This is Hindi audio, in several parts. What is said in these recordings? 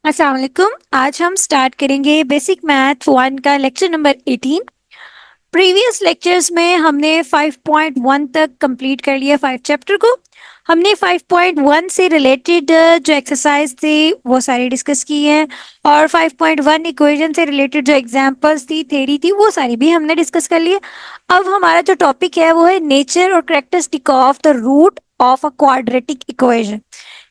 अस्सलाम वालेकुम। आज हम स्टार्ट करेंगे बेसिक मैथ वन का लेक्चर नंबर 18। प्रीवियस लेक्चर्स में हमने 5.1 तक कंप्लीट कर लिया 5 चैप्टर को। हमने 5.1 से रिलेटेड जो एक्सरसाइज थी वो सारी डिस्कस की है, और 5.1 इक्वेशन से रिलेटेड जो एग्जांपल्स थी, थ्योरी थी, वो सारी भी हमने डिस्कस कर ली है। अब हमारा जो टॉपिक है वो है नेचर और characteristic of the root of a quadratic equation.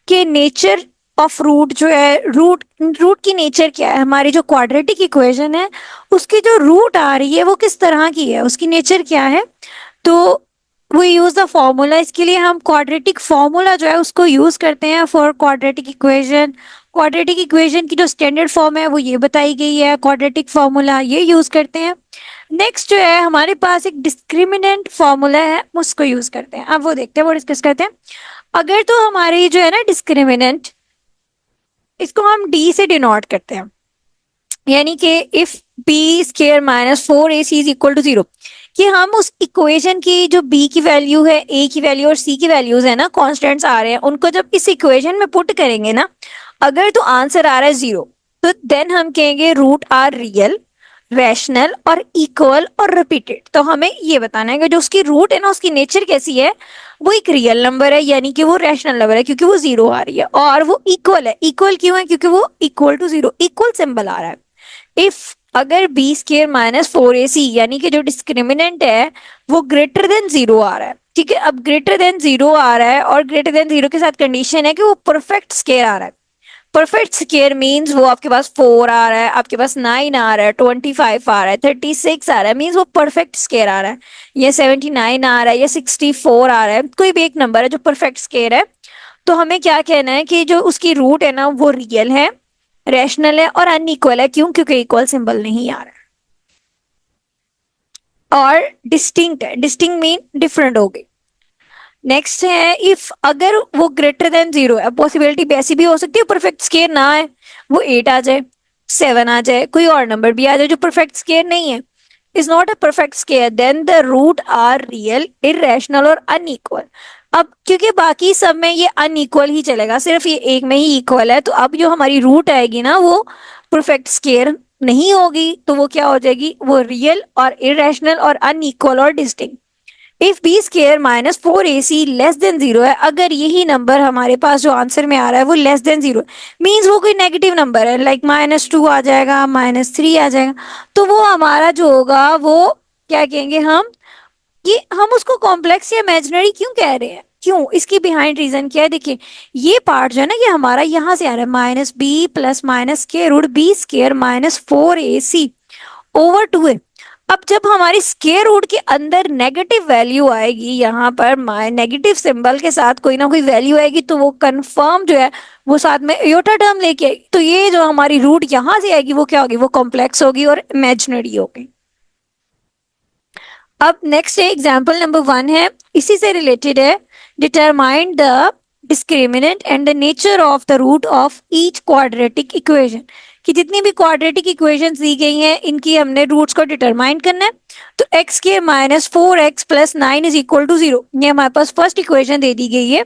कि नेचर ऑफ रूट जो है, रूट रूट की नेचर क्या है, हमारी जो क्वाड्रेटिक इक्वेशन है उसकी जो रूट आ रही है वो किस तरह की है, उसकी नेचर क्या है। तो वो यूज द फॉर्मूला, इसके लिए हम क्वाड्रेटिक फॉर्मूला जो है उसको यूज करते हैं for quadratic equation. Quadratic equation की जो स्टैंडर्ड फॉर्म है वो ये बताई गई है, क्वाड्रेटिक फॉर्मूला ये यूज करते हैं। नेक्स्ट जो है हमारे पास एक डिस्क्रिमिनेंट फॉर्मूला है, उसको यूज करते हैं। अब वो देखते हैं, वो डिस्कस करते हैं। अगर तो हमारी जो है ना डिस्क्रिमिनेंट, इसको हम डी से डिनोट करते हैं, यानी कि if b square minus 4ac is equal to 0, कि हम उस इक्वेशन की जो b की वैल्यू है, a की वैल्यू और c की वैल्यूज है ना, कॉन्स्टेंट्स आ रहे हैं, उनको जब इस इक्वेशन में पुट करेंगे ना, अगर तो आंसर आ रहा है 0, तो देन हम कहेंगे रूट आर रियल, रैशनल और इक्वल और रिपीटेड। तो हमें ये बताना है कि जो उसकी रूट है ना, उसकी नेचर कैसी है। वो एक रियल नंबर है, यानी कि वो रैशनल नंबर है क्योंकि वो 0 आ रही है, और वो इक्वल है। इक्वल क्यों है? क्योंकि वो इक्वल टू 0, इक्वल सिंबल आ रहा है। इफ अगर बी स्क्वायर माइनस 4ac, यानी कि जो डिस्क्रिमिनेंट है वो ग्रेटर देन 0 आ रहा है, ठीक है। अब ग्रेटर देन 0 आ रहा है और ग्रेटर देन 0 के साथ कंडीशन है कि वो परफेक्ट स्क्वायर आ रहा है। परफेक्ट स्क्वायर मीन्स वो आपके पास 4 आ रहा है, आपके पास 9 आ रहा है, 25 आ रहा है, 36 आ रहा है, मीन्स वो परफेक्ट स्क्वायर आ रहा है। ये 79 आ रहा है, ये 64 आ रहा है, कोई भी एक नंबर है जो परफेक्ट स्क्वायर है। तो हमें क्या कहना है कि जो उसकी रूट है ना वो रियल है, रैशनल है और अनइक्वल है। क्यों? क्योंकि इक्वल सिंबल नहीं आ रहा है। और डिस्टिंक्ट है, डिस्टिंक्ट मीन डिफरेंट हो गई। नेक्स्ट है इफ अगर वो ग्रेटर देन 0 है, पॉसिबिलिटी ऐसी भी हो सकती है परफेक्ट स्क्वायर ना है, वो 8 आ जाए, 7 आ जाए, कोई और नंबर भी आ जाए जो परफेक्ट स्क्वायर नहीं है, is not a perfect square, then the root are real, irrational और अनइक्वल। अब क्योंकि बाकी सब में ये अनइक्वल ही चलेगा, सिर्फ ये एक में ही इक्वल है, तो अब जो हमारी रूट आएगी ना वो परफेक्ट स्क्वायर नहीं होगी, तो वो क्या हो जाएगी? वो रियल और इरेशनल और अनइक्वल और distinct. If b square minus 4ac less than 0 है, अगर यही नंबर हमारे पास जो आंसर में आ रहा है वो लेस देन 0, मीन्स वो कोई नेगेटिव नंबर है, लाइक -2 आ जाएगा, -3 आ जाएगा, तो वो हमारा जो होगा वो क्या कहेंगे हम, ये हम उसको कॉम्प्लेक्स या इमेजिनरी क्यों कह रहे हैं, क्यों, इसकी बिहाइंड रीजन क्या है। देखिए ये पार्ट जो है ना, ये हमारा यहाँ से आ रहा है -b प्लस माइनस के root b square minus 4ac over 2 है। अब जब हमारी स्क्वायर रूट के अंदर नेगेटिव वैल्यू आएगी, यहाँ पर नेगेटिव सिंबल के साथ कोई ना कोई वैल्यू आएगी, तो वो कंफर्म जो है वो साथ में योटा टर्म लेके आएगी, तो ये जो हमारी रूट यहाँ से आएगी वो क्या होगी? वो कॉम्प्लेक्स होगी और इमेजिनरी होगी। अब नेक्स्ट है एग्जाम्पल नंबर 1 है, इसी से रिलेटेड है। Determine the discriminant and the nature of the root of each quadratic equation. कि जितनी भी क्वाड्रेटिक इक्वेशंस दी गई हैं इनकी हमने रूट्स को डिटरमाइन करना है। तो एक्स के minus 4x plus 9 is equal to 0, ये हमारे पास फर्स्ट इक्वेशन दे दी गई है।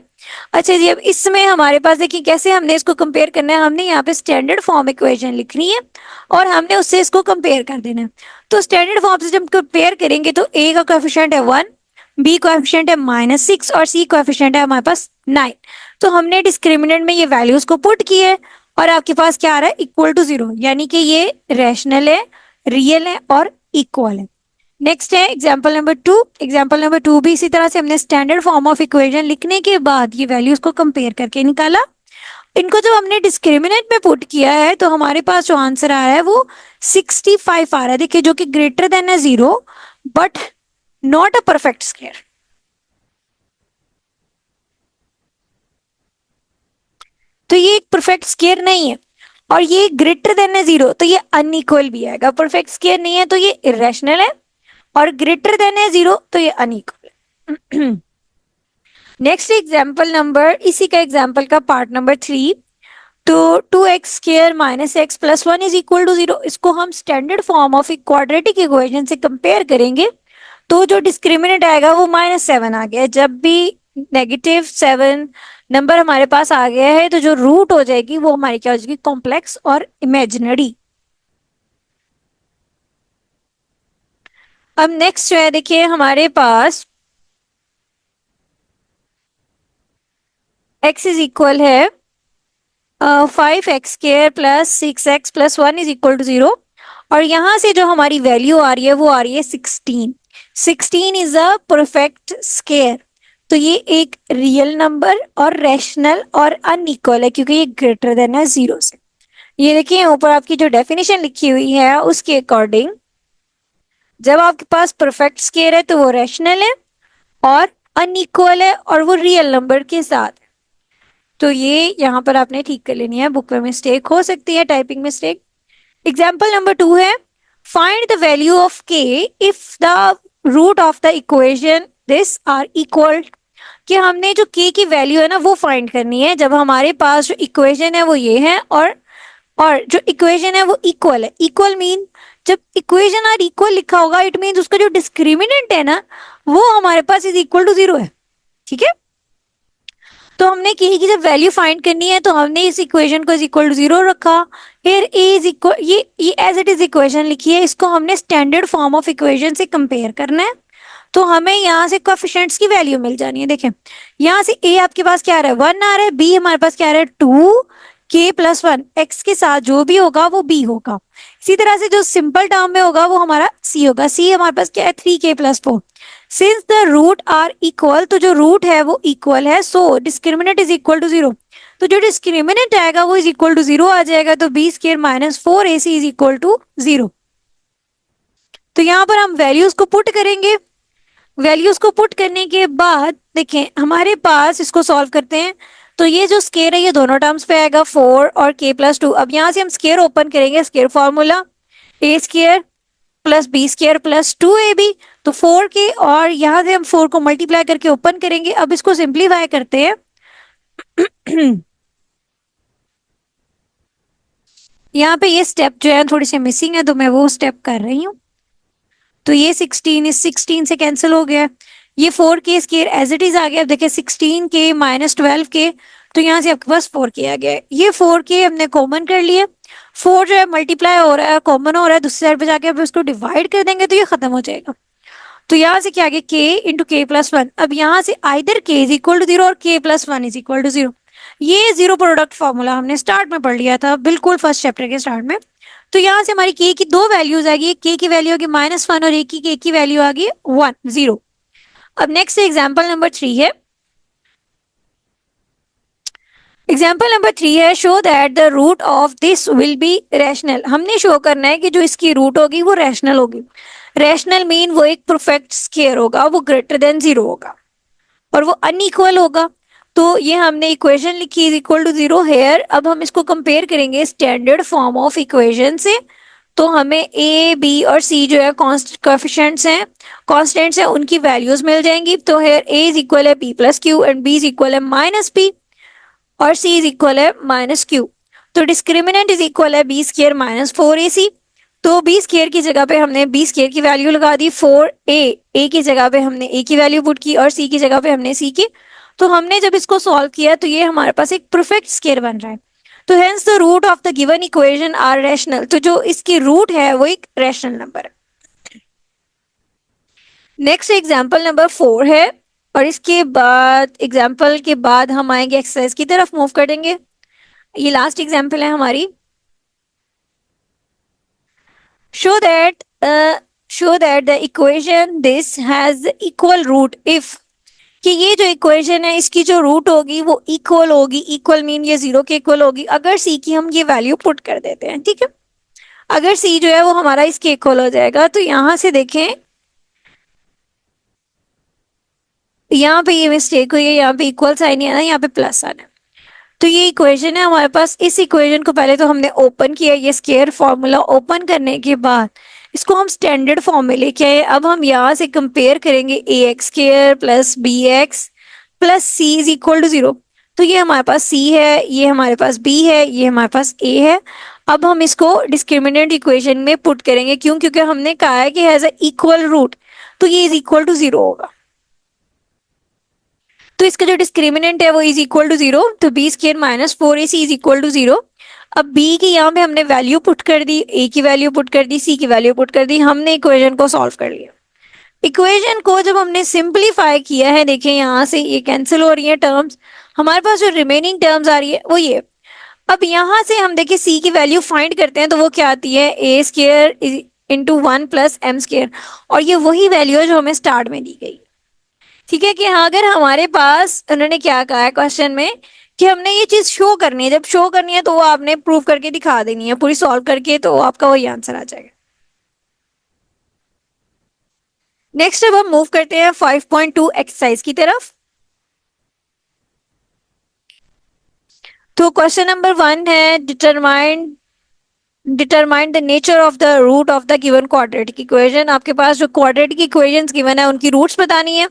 अच्छा जी, अब इसमें हमारे पास देखिए कैसे हमने इसको कंपेयर करना है। हमने यहाँ पे स्टैंडर्ड फॉर्म इक्वेशन लिखनी है और हमने उससे इसको कंपेयर कर देना है। तो स्टैंडर्ड फॉर्म से जब कंपेयर करेंगे तो ए का कोएफिशिएंट है 1, बी कोएफिशिएंट है -6 और सी कोएफिशिएंट है हमारे पास 9। तो हमने डिस्क्रिमिनेंट में ये वैल्यूज को पुट किए और आपके पास क्या आ रहा है? इक्वल टू 0, यानी कि ये रैशनल है, रियल है और इक्वल है। नेक्स्ट है एग्जाम्पल नंबर 2। एग्जाम्पल नंबर 2 भी इसी तरह से हमने स्टैंडर्ड फॉर्म ऑफ इक्वेशन लिखने के बाद ये वैल्यूज को कंपेयर करके निकाला। इनको जब हमने डिस्क्रिमिनेंट में पुट किया है तो हमारे पास जो आंसर आ रहा है वो 65 आ रहा है। देखिए जो कि ग्रेटर देन है 0 but not a perfect square. तो ये एक परफेक्ट स्क्वायर नहीं है, और ये ग्रेटर देन है 0 तो ये अनइक्वल भी आएगा। परफेक्ट स्क्वायर नहीं है तो ये इरेशनल है, और ग्रेटर देन है 0 तो ये अनइक्वल है। नेक्स्ट एग्जाम्पल नंबर, इसी का एग्जाम्पल का पार्ट नंबर 3। तो 2x square minus x plus 1 is equal to 0, इसको हम स्टैंडर्ड फॉर्म ऑफ एक क्वाड्रेटिक इक्वेशन से कंपेयर करेंगे तो जो डिस्क्रिमिनेंट आएगा वो -7 आ गया। जब भी -7 नंबर हमारे पास आ गया है, तो जो रूट हो जाएगी वो हमारी क्या हो जाएगी, कॉम्प्लेक्स और इमेजिनरी। अब नेक्स्ट जो है देखिए हमारे पास x इज इक्वल है 5x² plus 6x plus 1 is equal to 0, और यहां से जो हमारी वैल्यू आ रही है वो आ रही है 16। 16 इज अ परफेक्ट स्केयर, तो ये एक रियल नंबर और रैशनल और अनइक्वल है क्योंकि ये ग्रेटर देन है 0 से। ये देखिए ऊपर आपकी जो डेफिनेशन लिखी हुई है उसके अकॉर्डिंग जब आपके पास परफेक्ट स्केयर है तो वो रैशनल है और अनइक्वल है और वो रियल नंबर के साथ। तो ये यहाँ पर आपने ठीक कर लेनी है, बुक में मिस्टेक हो सकती है, टाइपिंग मिस्टेक। एग्जाम्पल नंबर 2 है, find the value of k if the root of the equation this are equal. कि हमने जो k की वैल्यू है ना वो फाइंड करनी है जब हमारे पास जो इक्वेशन है वो ये है और जो इक्वेशन है वो इक्वल है। इक्वल मीन जब इक्वेशन आर इक्वल लिखा होगा इट मीन उसका जो डिस्क्रिमिनेंट है ना वो हमारे पास इज इक्वल टू 0 है। ठीक है, तो हमने k की जब वैल्यू फाइंड करनी है तो हमने इस इक्वेशन को इज इक्वल टू 0 रखा। फिर a इज इक्वल, ये एज इट इज इक्वेशन लिखी है, इसको हमने स्टैंडर्ड फॉर्म ऑफ इक्वेशन से कंपेयर करना है, तो हमें यहाँ से कोएफिशिएंट्स की वैल्यू मिल जानी है। देखें यहाँ से a आपके पास क्या आ रहा है 1 आ रहा है, b हमारे पास क्या आ रहा है 2, k प्लस 1, x के साथ जो भी होगा वो b होगा। इसी तरह से जो सिंपल टर्म में होगा वो हमारा c होगा। c हमारे पास क्या है 3k plus 4। Since the root are equal, तो जो रूट है वो इक्वल है, so discriminant is equal to 0। तो जो डिस्क्रिमिनेंट आएगा वो इज इक्वल टू 0 आ जाएगा, तो b square minus 4ac is equal to 0। तो यहाँ पर हम वैल्यूज को पुट करेंगे। वैल्यूज को पुट करने के बाद देखें हमारे पास, इसको सॉल्व करते हैं, तो ये जो स्केयर है ये दोनों टर्म्स पे आएगा 4 और k प्लस 2। अब यहाँ से हम स्केयर ओपन करेंगे, square formula a square plus b square plus 2ab, तो 4k और यहाँ से हम 4 को मल्टीप्लाई करके ओपन करेंगे। अब इसको सिंप्लीफाई करते हैं यहाँ पे ये स्टेप जो है थोड़ी सी मिसिंग है तो मैं वो स्टेप कर रही हूँ। तो ये 16 इस 16 से कैंसिल हो गया, ये 4k square as it is आ गया। अब देखिए 16k माइनस 12k, तो यहाँ से आपके पास 4k आ गया है। ये 4k हमने कॉमन कर लिया, 4 जो है मल्टीप्लाई हो रहा है, कॉमन हो रहा है, दूसरी साइड पे जाके अब इसको डिवाइड कर देंगे तो ये खत्म हो जाएगा। तो यहाँ से क्या आ गया k इंटू k प्लस 1। अब यहाँ से either k is equal to 0 और k plus 1 is equal to 0। ये जीरो प्रोडक्ट फॉर्मूला हमने स्टार्ट में पढ़ लिया था, बिल्कुल फर्स्ट चैप्टर के स्टार्ट में। तो यहाँ से हमारी k की दो वैल्यूज आ गई, k की वैल्यू होगी -1 और k की वैल्यू आ गई 1 0। अब नेक्स्ट एग्जाम्पल नंबर 3 है। एग्जाम्पल नंबर 3 है, show that the root of this will be rational. हमने शो करना है कि जो इसकी रूट होगी वो रैशनल होगी। रैशनल मीन वो एक परफेक्ट स्क्वायर होगा, वो ग्रेटर देन 0 होगा और वो अनइक्वल होगा। तो ये हमने इक्वेशन लिखी इज इक्वल टू 0 हेयर। अब हम इसको कंपेयर करेंगे स्टैंडर्ड फॉर्म ऑफ इक्वेशन से, तो हमें a b और c जो है कोएफिशिएंट्स हैं, कांस्टेंट्स हैं, उनकी वैल्यूज मिल जाएंगी। तो हेयर a इज इक्वल है p plus Q and b is equal है माइनस p और c इज इक्वल है माइनस क्यू। तो डिस्क्रिमिनेंट इज इक्वल है b स्क्वायर माइनस 4ac। तो b स्क्वायर की जगह पे हमने b स्क्वायर की वैल्यू लगा दी 4a, a की जगह पे हमने a की वैल्यू पुट की और c की जगह पे हमने c की। तो हमने जब इसको सॉल्व किया तो ये हमारे पास एक परफेक्ट स्क्वायर बन रहा है। तो hence the root of the given equation are rational. तो जो इसकी रूट है वो एक रैशनल नंबर है। नेक्स्ट एग्जांपल नंबर 4 है और इसके बाद एग्जांपल के बाद हम आएंगे एक्सरसाइज की तरफ मूव करेंगे। ये लास्ट एग्जांपल है हमारी। Show that the equation this has equal root if, कि ये जो इक्वेशन है इसकी जो रूट होगी वो इक्वल होगी। इक्वल मीन ये 0 के इक्वल होगी अगर c की हम ये वैल्यू पुट कर देते हैं। ठीक है, अगर c जो है वो हमारा इसके इक्वल हो जाएगा। तो यहां से देखें यहाँ पे ये मिस्टेक हुई है, यहाँ पे इक्वल साइन नहीं आना, यहाँ पे प्लस आना है। तो ये इक्वेशन है हमारे पास। इस इक्वेशन को पहले तो हमने ओपन किया, ये स्क्वायर फॉर्मूला ओपन करने के बाद इसको हम स्टैंडर्ड फॉर्म में लेके आए। अब हम यहाँ से कंपेयर करेंगे a x square plus b x plus c is equal to 0। तो ये हमारे पास c है, ये हमारे पास b है, ये हमारे पास a है। अब हम इसको डिस्क्रिमिनेंट इक्वेशन में पुट करेंगे, क्यों? क्योंकि हमने कहा है कि हैज अ इक्वल रूट, तो ये इज इक्वल टू 0 होगा। तो इसका जो डिस्क्रिमिनेंट है वो इज इक्वल टू 0, तो b square minus 4ac is equal to 0। अब बी की यहाँ पे हमने वैल्यू पुट कर दी, ए की वैल्यू पुट कर दी, सी की वैल्यू पुट कर दी, हमने इक्वेशन को सॉल्व कर लिया। इक्वेशन को जब हमने सिंप्लीफाई किया है, देखें यहाँ से ये कैंसिल हो रही है टर्म्स, हमारे पास जो रिमेनिंग टर्म्स आ रही है वो ये। अब यहाँ से हम देखिए सी की वैल्यू फाइंड करते हैं तो वो क्या आती है, a square into 1 plus m square, और ये वही वैल्यू है जो हमें स्टार्ट में दी गई। ठीक है कि हाँ, अगर हमारे पास उन्होंने क्या कहा है क्वेश्चन में कि हमने ये चीज शो करनी है, जब शो करनी है तो वो आपने प्रूव करके दिखा देनी है पूरी सॉल्व करके, तो आपका वही आंसर आ जाएगा। नेक्स्ट अब हम मूव करते हैं 5.2 एक्सरसाइज की तरफ। तो क्वेश्चन नंबर 1 है determine the nature of the root of the given quadratic equation. आपके पास जो क्वाड्रेटिक इक्वेशंस गिवन है उनकी रूट्स बतानी है।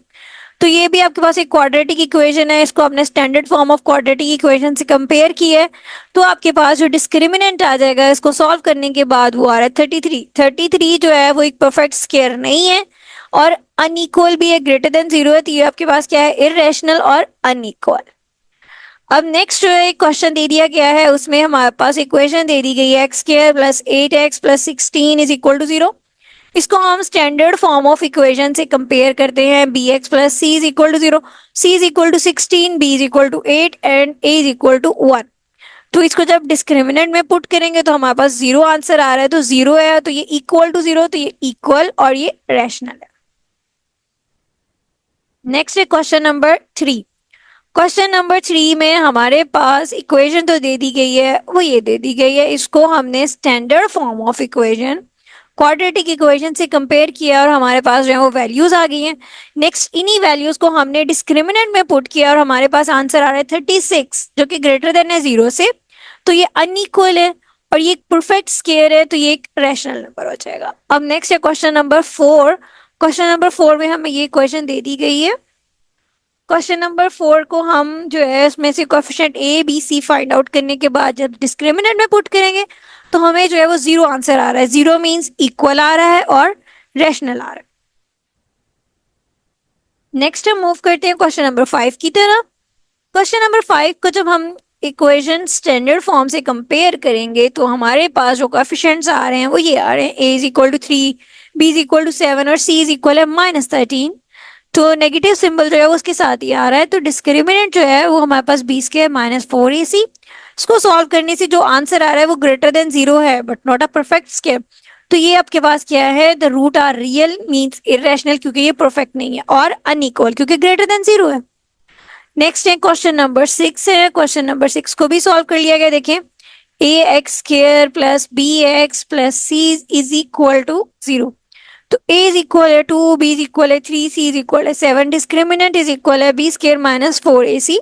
तो ये भी आपके पास एक क्वाड्रेटिक इक्वेशन है, इसको आपने standard form of quadratic equation से कंपेयर किया है, तो आपके पास जो डिस्क्रिमिनेंट आ जाएगा इसको सॉल्व करने के बाद वो आ रहा है 33। 33 जो है वो एक परफेक्ट स्क्वायर नहीं है और अनइक्वल भी है, ग्रेटर देन 0 है, तो ये आपके पास क्या है, इररेशनल और अनइक्वल। अब नेक्स्ट जो है क्वेश्चन दे दिया गया है, उसमें हमारे पास इक्वेशन दे दी गई है x square plus 8x plus 16 is equal to 0। इसको हम स्टैंडर्ड फॉर्म ऑफ इक्वेशन से कंपेयर करते हैं, b x plus c is equal to 0, c is equal to 16, b is equal to 8 and a is equal to 1। तो इसको जब डिस्क्रिमिनेंट में पुट करेंगे तो हमारे पास 0 आंसर आ रहा है, तो 0 है तो ये इक्वल टू 0, तो ये इक्वल और ये रैशनल है। नेक्स्ट है क्वेश्चन नंबर 3। क्वेश्चन नंबर 3 में हमारे पास इक्वेशन तो दे दी गई है, वो ये दे दी गई है, इसको हमने standard form of equation quadratic equation से कंपेयर किया और हमारे पास जो है वो वैल्यूज आ गई हैं। नेक्स्ट इन्हीं वैल्यूज को हमने डिस्क्रिमिनेंट में पुट किया और हमारे पास आंसर आ रहा है 36, जो कि ग्रेटर देन है 0 से, तो ये अनइक्वल है और ये परफेक्ट स्क्वायर है, तो ये एक रैशनल नंबर हो जाएगा। अब नेक्स्ट है क्वेश्चन नंबर 4। क्वेश्चन नंबर 4 में हमें ये इक्वेशन दे दी गई है। क्वेश्चन नंबर 4 को हम जो है उसमें से coefficient a b c find out करने के बाद जब डिस्क्रिमिनेंट में पुट करेंगे तो हमें जो है वो 0 आंसर आ रहा है। 0 मींस इक्वल आ रहा है और रैशनल आ रहा है। नेक्स्ट हम मूव करते हैं क्वेश्चन नंबर 5 की तरफ। क्वेश्चन नंबर 5 को जब हम इक्वेशन स्टैंडर्ड फॉर्म से कंपेयर करेंगे तो हमारे पास जो कोएफिशिएंट्स आ रहे हैं वो ये आ रहे हैं, a is equal to 3, b is equal to 7 और c इज इक्वल है -13। तो नेगेटिव सिंबल जो है वो उसके साथ ही आ रहा है, तो डिस्क्रिमिनेंट जो है वो हमारे पास b स्क्वायर माइनस 4ac। इसको सॉल्व करने से जो आंसर आ रहा है वो ग्रेटर देन 0 है but not a perfect square. तो ये आपके पास क्या है, the root are real means irrational क्योंकि ये परफेक्ट नहीं है, और अनइक्वल क्योंकि ग्रेटर देन 0 है। नेक्स्ट है क्वेश्चन नंबर 6 है। क्वेश्चन नंबर 6 को भी सॉल्व कर लिया गया। देखें, a x square plus b x plus c is equal to 0। तो a इज इक्वल है 2, b इज इक्वल है 3, c इज इक्वल है 7, डिस्क्रिमिनेंट इज इक्वल है b स्क्वायर माइनस 4ac।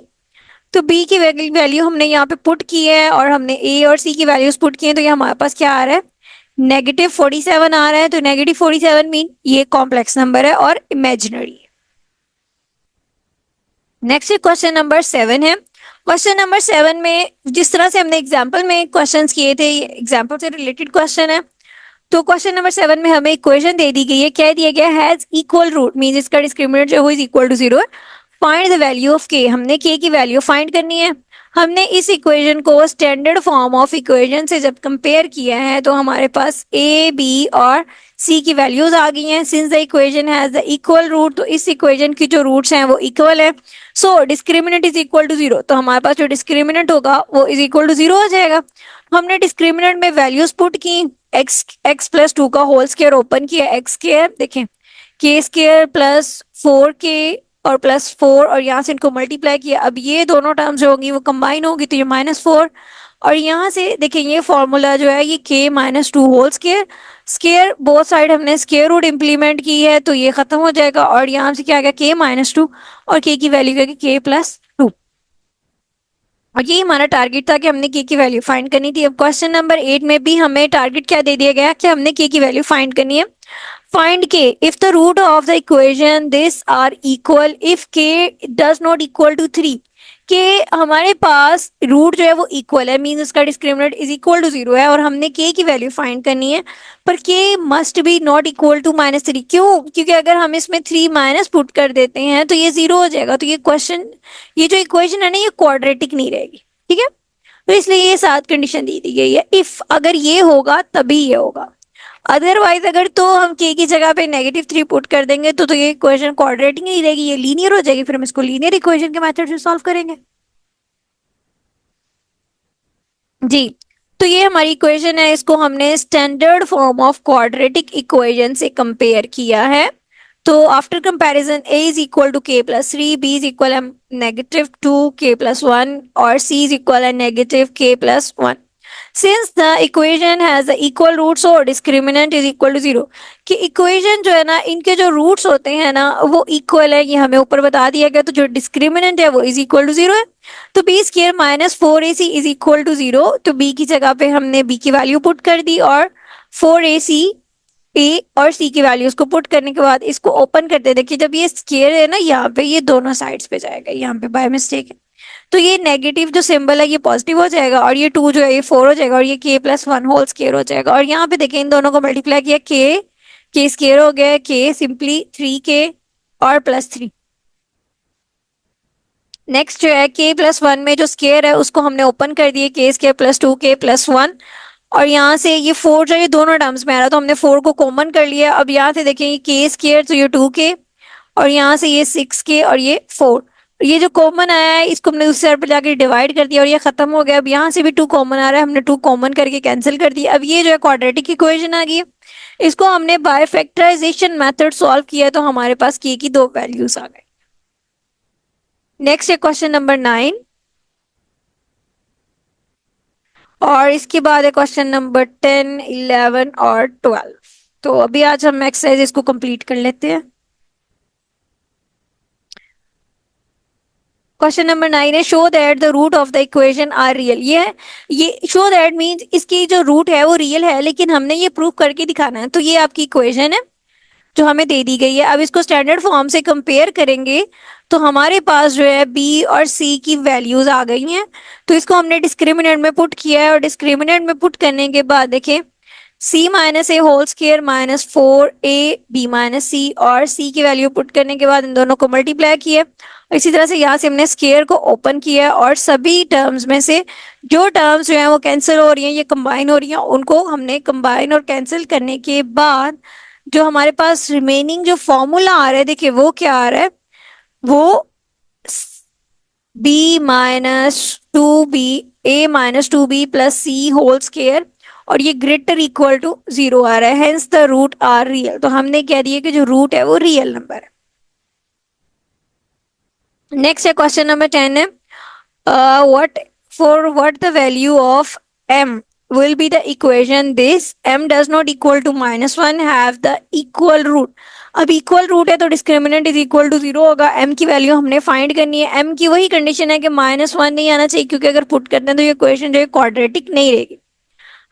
तो b की वैल्यू हमने यहाँ पे पुट की है और हमने a और c की वैल्यूज पुट की है, तो ये हमारे पास क्या आ रहा है, -47 आ रहा है। तो -47 मीन ये कॉम्प्लेक्स नंबर है और इमेजिनरी है। नेक्स्ट क्वेश्चन नंबर 7 है। क्वेश्चन नंबर 7 में जिस तरह से हमने एग्जाम्पल में क्वेश्चंस किए थे, एग्जाम्पल से रिलेटेड क्वेश्चन है। तो क्वेश्चन नंबर 7 में हमें इक्वेशन दे दी गई है, क्या दिया गया, हैज इक्वल रूट मींस इसका डिस्क्रिमिनेंट जो है इज इक्वल टू 0 है। Find the value of k, हमने k की वैल्यू फाइंड करनी है। हमने इस इक्वेशन को स्टैंडर्ड फॉर्म ऑफ इक्वेशन से जब कंपेयर किया है तो हमारे पास a b और c की वैल्यूज आ गई हैं। Since the equation has the equal root, तो इस इक्वेशन की जो रूट्स हैं वो इक्वल है, so discriminant is equal to 0। तो हमारे पास जो डिस्क्रिमिनेंट होगा वो इज इक्वल टू 0 हो जाएगा। हमने डिस्क्रिमिनेंट में वैल्यूज पुट की, x प्लस 2 का होल स्क्वायर ओपन किया, x स्क्वायर देखें k स्क्वायर प्लस 4k और प्लस 4 और यहाँ से इनको मल्टीप्लाई किया। अब ये दोनों टर्म्स जो होंगी वो कंबाइन होगी तो ये -4, और यहाँ से देखें ये फॉर्मूला जो है ये k minus 2 whole square, square both side हमने स्क्वायर रूट इंप्लीमेंट की है तो ये खत्म हो जाएगा, और यहाँ से क्या आ गया k माइनस 2 और k की वैल्यू क्या k प्लस 2। और ये हमारा टारगेट था कि हमने k की वैल्यू फाइंड करनी थी। अब क्वेश्चन नंबर 8 में भी हमें टारगेट क्या दे दिया गया कि हमने k की वैल्यू फाइंड करनी है। Find k if the root of the equation this are equal if k does not equal to 3। कि हमारे पास रूट जो है वो इक्वल है, मीन उसका डिस्क्रिमिनेंट इज इक्वल टू 0 है और हमने के की वैल्यू फाइंड करनी है, पर k must be not equal to -3। क्यों? क्योंकि अगर हम इसमें 3 माइनस पुट कर देते हैं तो ये 0 हो जाएगा, तो ये जो इक्वेशन है ना ये क्वाड्रेटिक नहीं रहेगी। ठीक है, तो इसलिए ये 7 कंडीशन दी गई है। इफ अगर ये होगा तभी ये होगा, अदरवाइज अगर तो हम के की जगह पे -3 पुट कर देंगे तो ये इक्वेशन क्वाड्रेटिक नहीं रहेगी, ये लीनियर हो जाएगी, फिर हम इसको लीनियर इक्वेशन के मेथड से सॉल्व करेंगे। जी, तो ये हमारी इक्वेशन है, इसको हमने standard form of quadratic equation से कंपेयर किया है। तो after comparison a is equal to k plus 3, b is equal है -2 k प्लस 1 और c इज इक्वल है -k plus 1। Since the equation has the equal roots और डिस्क्रिमिनेंट इज इक्वल टू 0, कि इक्वेशन जो है ना इनके जो रूट्स होते हैं ना वो इक्वल है, ये हमें ऊपर बता दिया गया, तो जो डिस्क्रिमिनेंट है वो इज इक्वल टू 0 है। तो b square -4ac is equal to 0, तो बी की जगह पे हमने बी की वैल्यू पुट कर दी और 4ac ए और सी की वैल्यूज को पुट करने के बाद इसको ओपन करते, देखिए जब ये स्केयर है ना यहाँ पे ये दोनों साइड्स पे जाएगा, यहाँ पे बाय मिस्टेक है, तो ये नेगेटिव जो सिंबल है ये पॉजिटिव हो जाएगा और ये 2 जो है ये 4 हो जाएगा और ये k प्लस 1 होल स्केयर हो जाएगा। और यहाँ पे देखें इन दोनों को मल्टीप्लाई किया, k स्केयर हो गया, k सिंपली 3k और प्लस 3। नेक्स्ट जो है k प्लस 1 में जो स्केयर है उसको हमने ओपन कर दिए, k square plus 2k plus 1, और यहाँ से ये 4 जो ये दोनों टर्म्स में आ रहा तो हमने 4 को कॉमन कर लिया। अब यहाँ से देखें ये k स्केयर तो ये 2k और यहाँ से ये 6k और ये 4, ये जो कॉमन आया है इसको हमने दूसरी साइड पर जाकर डिवाइड कर दिया और ये खत्म हो गया। अब यहाँ से भी 2 कॉमन आ रहा है, हमने 2 कॉमन करके कैंसिल कर दिया। अब ये जो है क्वाड्रेटिक इक्वेशन आ गई है, इसको हमने बाय फैक्टराइजेशन मेथड सॉल्व किया तो हमारे पास k की 2 वैल्यूज आ गई। नेक्स्ट है क्वेश्चन नंबर 9 और इसके बाद है क्वेश्चन नंबर 10, 11 और 12। तो अभी आज हम एक्सरसाइज इसको कंप्लीट कर लेते हैं। क्वेश्चन नंबर 9 है show that the root of the equation are real. ये शो दैट मीन्स इसकी जो रूट है वो रियल है, लेकिन हमने ये प्रूव करके दिखाना है। तो ये आपकी इक्वेशन है जो हमें दे दी गई है। अब इसको स्टैंडर्ड फॉर्म से कंपेयर करेंगे तो हमारे पास जो है बी और सी की वैल्यूज आ गई हैं, तो इसको हमने डिस्क्रिमिनेंट में पुट किया है और डिस्क्रिमिनेंट में पुट करने के बाद देखिए c माइनस ए होल स्केयर -4ab-c और c की वैल्यू पुट करने के बाद इन दोनों को मल्टीप्लाई किया। इसी तरह से यहाँ से हमने स्केयर को ओपन किया और सभी टर्म्स में से जो टर्म्स जो हैं वो कैंसिल हो रही हैं, ये कंबाइन हो रही हैं, उनको हमने कंबाइन और कैंसिल करने के बाद जो हमारे पास रिमेनिंग जो फॉर्मूला आ रहा है देखिए वो क्या आ रहा है, वो b-2b plus c whole square और ये ग्रेटर इक्वल टू 0 आ रहा है, hence the root are real. तो हमने कह दिया कि जो रूट है वो रियल नंबर है। नेक्स्ट है क्वेश्चन नंबर 10 है what the value of m will be the equation this m does not equal to -1 have the equal root। अब इक्वल रूट है तो डिस्क्रिमिनेंट इज इक्वल टू 0 होगा। m की वैल्यू हमने फाइंड करनी है, m की वही कंडीशन है कि -1 नहीं आना चाहिए, क्योंकि अगर पुट करते हैं तो ये इक्वेशन जो है क्वाड्रेटिक नहीं रहेगी।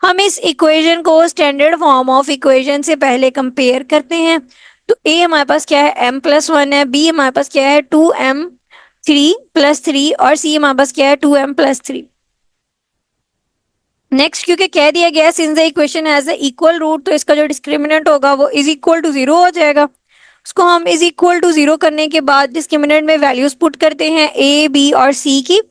हम इस इक्वेशन को स्टैंडर्ड फॉर्म ऑफ इक्वेशन से पहले कंपेयर करते हैं। तो a हमारे पास क्या है m+1 है, b हमारे पास क्या है 2m3+3 और c हमारे पास क्या है 2m+3। नेक्स्ट क्योंकि कह दिया गया since the equation has the equal root, तो इसका जो डिस्क्रिमिनेंट होगा वो इज इक्वल टू 0 हो जाएगा। उसको हम इज इक्वल टू 0 करने के बाद डिस्क्रिमिनेंट में वैल्यूज पुट करते हैं a, b और c की।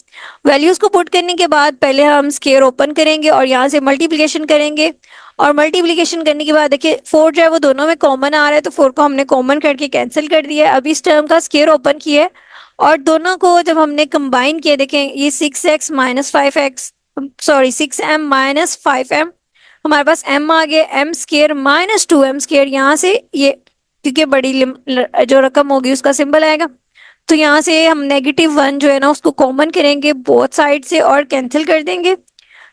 वैल्यूज को पुट करने के बाद पहले हम स्केयर ओपन करेंगे और यहाँ से मल्टीप्लिकेशन करेंगे और मल्टीप्लिकेशन करने के बाद देखिए 4 जो है वो दोनों में कॉमन आ रहा है, तो 4 को हमने कॉमन करके कैंसिल कर दिया है। अब इस टर्म का स्केयर ओपन किया है और दोनों को जब हमने कंबाइन किया देखें ये 6m माइनस 5m हमारे पास m आ गया, m स्केयर -2m स्केयर, यहाँ से ये क्योंकि बड़ी जो रकम होगी उसका सिंबल आएगा, तो यहाँ से हम -1 जो है ना उसको कॉमन करेंगे बोथ साइड से और कैंसिल कर देंगे।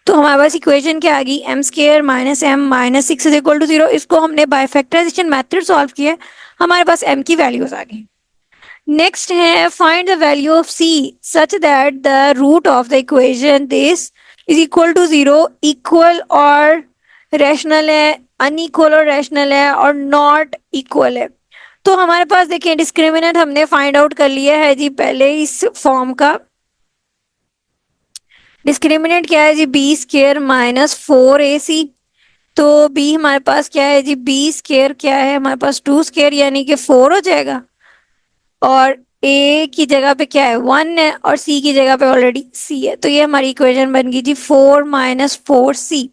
तो हमारे पास इक्वेशन क्या आ गई m square -m -6 is equal to 0। इसको हमने बाय फैक्टराइजेशन मेथड सॉल्व किया, हमारे पास m की वैल्यूज आ गई। नेक्स्ट है find the value of c such that the root of the equation this is equal to 0, equal और रैशनल है, अनइक्वल और रैशनल है और नॉट इक्वल है। तो हमारे पास देखिए डिस्क्रिमिनेंट हमने फाइंड आउट कर लिया है जी पहले इस फॉर्म का, डिस्क्रिमिनेंट क्या है जी, बी स्क्वायर माइनस 4ac। तो बी हमारे पास क्या है जी, बी स्क्वायर क्या है हमारे पास 2 स्क्वायर यानी कि 4 हो जाएगा, और ए की जगह पे क्या है 1 है, और सी की जगह पे ऑलरेडी सी है। तो ये हमारी इक्वेशन बन गई जी 4 माइनस 4c।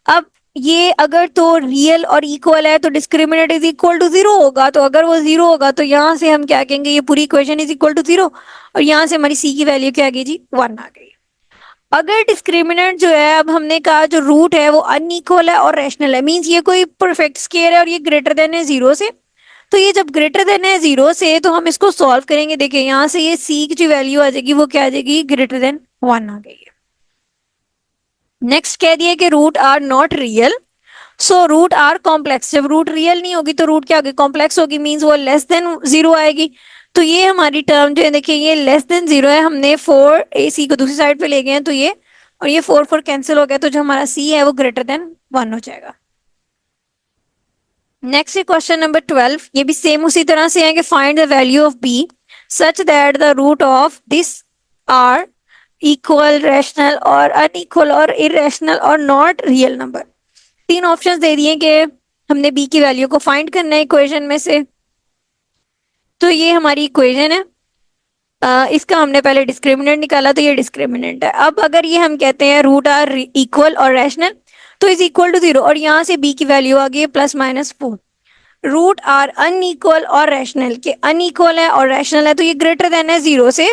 अब ये अगर तो रियल और इक्वल है तो डिस्क्रिमिनेंट इज इक्वल टू 0 होगा, तो अगर वो 0 होगा तो यहाँ से हम क्या कहेंगे, ये पूरी इक्वेशन इज इक्वल टू 0, और यहाँ से हमारी सी की वैल्यू क्या आ गई जी, 1 आ गई। अगर डिस्क्रिमिनेंट जो है, अब हमने कहा जो रूट है वो अनइक्वल है और रैशनल है, मींस ये कोई परफेक्ट स्केयर है और ये ग्रेटर देन है 0 से। तो ये जब ग्रेटर देन है 0 से तो हम इसको सॉल्व करेंगे। देखिए यहाँ से ये सी की जो वैल्यू आ जाएगी वो क्या आ जाएगी, ग्रेटर देन 1 आ गई है। नेक्स्ट कह दिया कि root are not real, so root are complex. जब रूट रियल नहीं होगी तो रूट क्या होगी, कॉम्प्लेक्स होगी, मींस वो लेस देन 0 आएगी। तो ये हमारी टर्म जो है, देखिए ये लेस देन 0 है, हमने 4ac को दूसरी साइड पे ले गए हैं, तो ये और ये 4 कैंसिल हो गया, तो जो हमारा c है वो ग्रेटर देन 1 हो जाएगा। नेक्स्ट क्वेश्चन नंबर 12, ये भी सेम उसी तरह से है कि find the value of b such that the root of this are equal, rational और अनइक्वल और इरेशनल और नॉट रियल नंबर। तीन ऑप्शंस दे दिए कि हमने b की वैल्यू को फाइंड करना है इक्वेशन में से। तो ये हमारी इक्वेशन है, इसका हमने पहले डिस्क्रिमिनेंट निकाला, तो ये डिस्क्रिमिनेंट है। अब अगर ये हम कहते हैं रूट आर इक्वल और रैशनल, तो इज इक्वल टू 0, और यहाँ से b की वैल्यू आ गई है +-4। रूट आर अनइक्वल और रैशनल, के अनइक्वल है और रैशनल है, तो ये ग्रेटर देन है 0 से,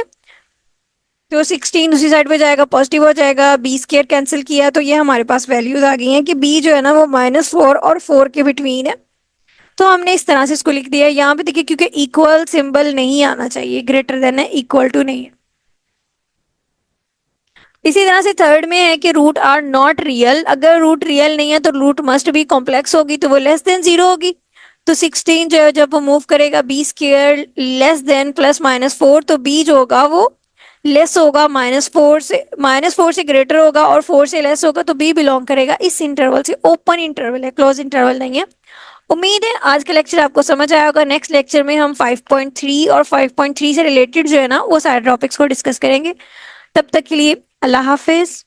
तो 16 दूसरी साइड पे जाएगा, पॉजिटिव हो जाएगा, बी स्क्वायर कैंसिल किया, तो ये हमारे पास वैल्यूज आ गई हैं कि b जो है ना वो -4 और 4 के बिटवीन है। तो हमने इस तरह से इसको लिख दिया है। यहाँ पे देखिए क्योंकि इक्वल सिंबल नहीं आना चाहिए, ग्रेटर देन है, इक्वल टू नहीं है। इसी तरह से थर्ड में है कि रूट आर नॉट रियल, अगर रूट रियल नहीं है तो रूट मस्ट भी कॉम्प्लेक्स होगी, तो वो लेस देन 0 होगी। तो 16 जो है जब वो मूव करेगा बी स्क्वायर लेस देन +-4, तो बी जो होगा वो लेस होगा -4 से, -4 से ग्रेटर होगा और 4 से लेस होगा, तो बी बिलोंग करेगा इस इंटरवल से। ओपन इंटरवल है, क्लोज इंटरवल नहीं है। उम्मीद है आज का लेक्चर आपको समझ आया होगा। नेक्स्ट लेक्चर में हम 5.3 और 5.3 से रिलेटेड जो है ना वो सारे टॉपिक्स को डिस्कस करेंगे। तब तक के लिए अल्लाह हाफिज।